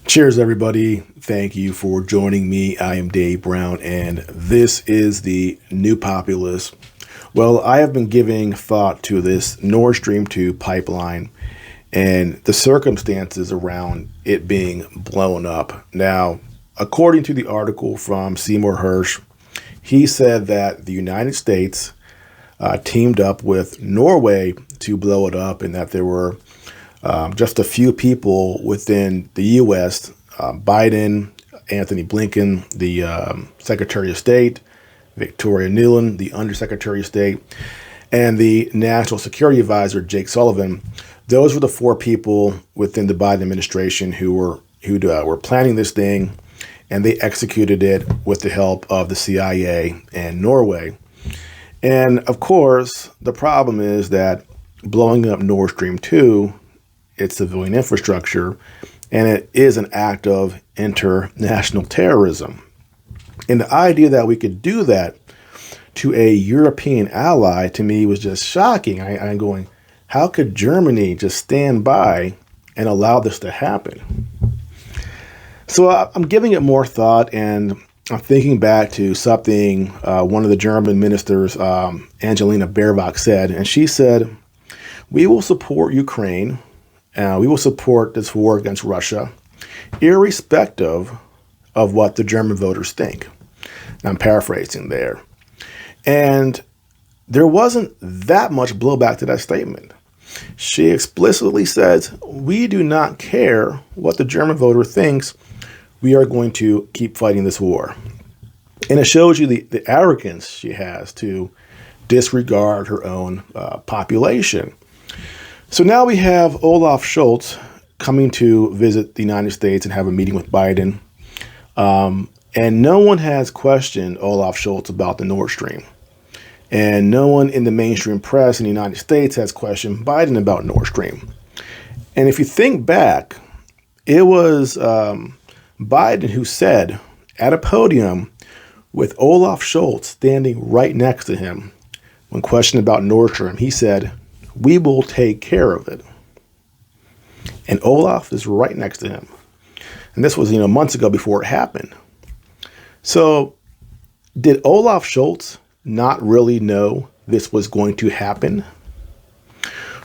Cheers, everybody. Thank you for joining me. I am Dave Brown, and this is the New Populist. Well, I have been giving thought to this Nord Stream 2 pipeline and the circumstances around it being blown up. Now, according to the article from Seymour Hirsh, he said that the United States teamed up with Norway to blow it up, and that there were just a few people within the U.S., Biden, Anthony Blinken, the Secretary of State, Victoria Nuland, the Undersecretary of State, and the National Security Advisor, Jake Sullivan. Those were the four people within the Biden administration who were planning this thing, and they executed it with the help of the CIA and Norway. And of course, the problem is that blowing up Nord Stream 2, it's civilian infrastructure, and it is an act of international terrorism. And the idea that we could do that to a European ally, to me, was just shocking. I'm going, how could Germany just stand by and allow this to happen? So I'm giving it more thought, and I'm thinking back to something one of the German ministers, Angelina Baerbock, said. And she said, "We will support Ukraine. We will support this war against Russia, irrespective of what the German voters think." I'm paraphrasing there. And there wasn't that much blowback to that statement. She explicitly says, we do not care what the German voter thinks. We are going to keep fighting this war. And it shows you the arrogance she has to disregard her own population. So now we have Olaf Scholz coming to visit the United States and have a meeting with Biden. And no one has questioned Olaf Scholz about the Nord Stream. And no one in the mainstream press in the United States has questioned Biden about Nord Stream. And if you think back, it was Biden who said at a podium with Olaf Scholz standing right next to him, when questioned about Nord Stream, he said, "We will take care of it." And Olaf is right next to him. And this was, months ago before it happened. So did Olaf Scholz not really know this was going to happen?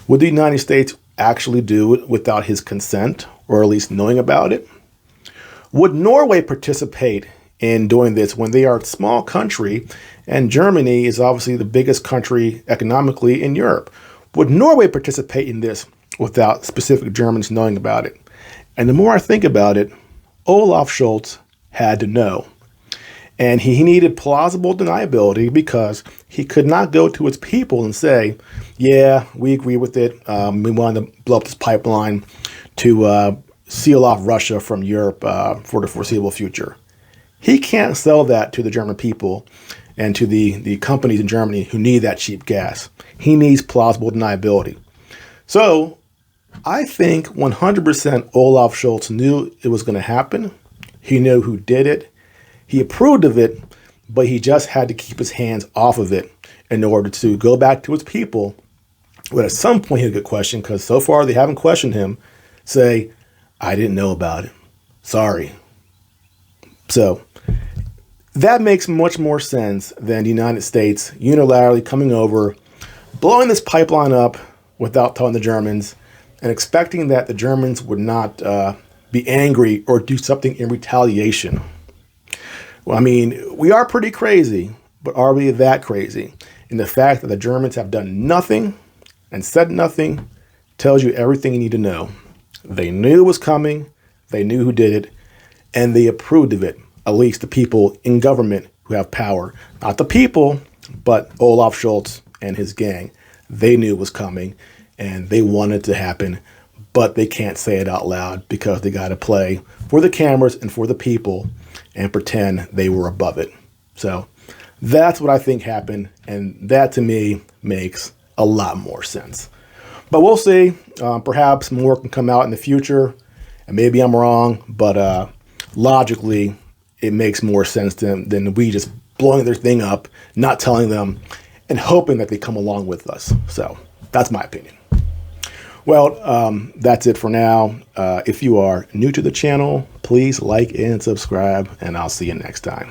Would the United States actually do it without his consent, or at least knowing about it? Would Norway participate in doing this when they are a small country and Germany is obviously the biggest country economically in Europe? Would Norway participate in this without specific Germans knowing about it? And the more I think about it, Olaf Scholz had to know. And he needed plausible deniability, because he could not go to his people and say, yeah, we agree with it. We want to blow up this pipeline to seal off Russia from Europe for the foreseeable future. He can't sell that to the German people and to the companies in Germany who need that cheap gas. He needs plausible deniability. So I think 100% Olaf Scholz knew it was going to happen. He knew who did it. He approved of it, but he just had to keep his hands off of it in order to go back to his people. But at some point he'll get questioned, because so far they haven't questioned him. Say, I didn't know about it. Sorry. So that makes much more sense than the United States unilaterally coming over, blowing this pipeline up without telling the Germans, and expecting that the Germans would not be angry or do something in retaliation. Well, I mean, we are pretty crazy, but are we that crazy? And the fact that the Germans have done nothing and said nothing tells you everything you need to know. They knew it was coming, they knew who did it, and they approved of it, at least the people in government who have power. Not the people, but Olaf Scholz and his gang. They knew it was coming, and they wanted it to happen, but they can't say it out loud because they got to play for the cameras and for the people and pretend they were above it. So that's what I think happened, and that to me makes a lot more sense. But we'll see. Perhaps more can come out in the future, and maybe I'm wrong, but logically, it makes more sense than we just blowing their thing up, not telling them, and hoping that they come along with us. So that's my opinion. Well, that's it for now. If you are new to the channel, please like and subscribe, and I'll see you next time.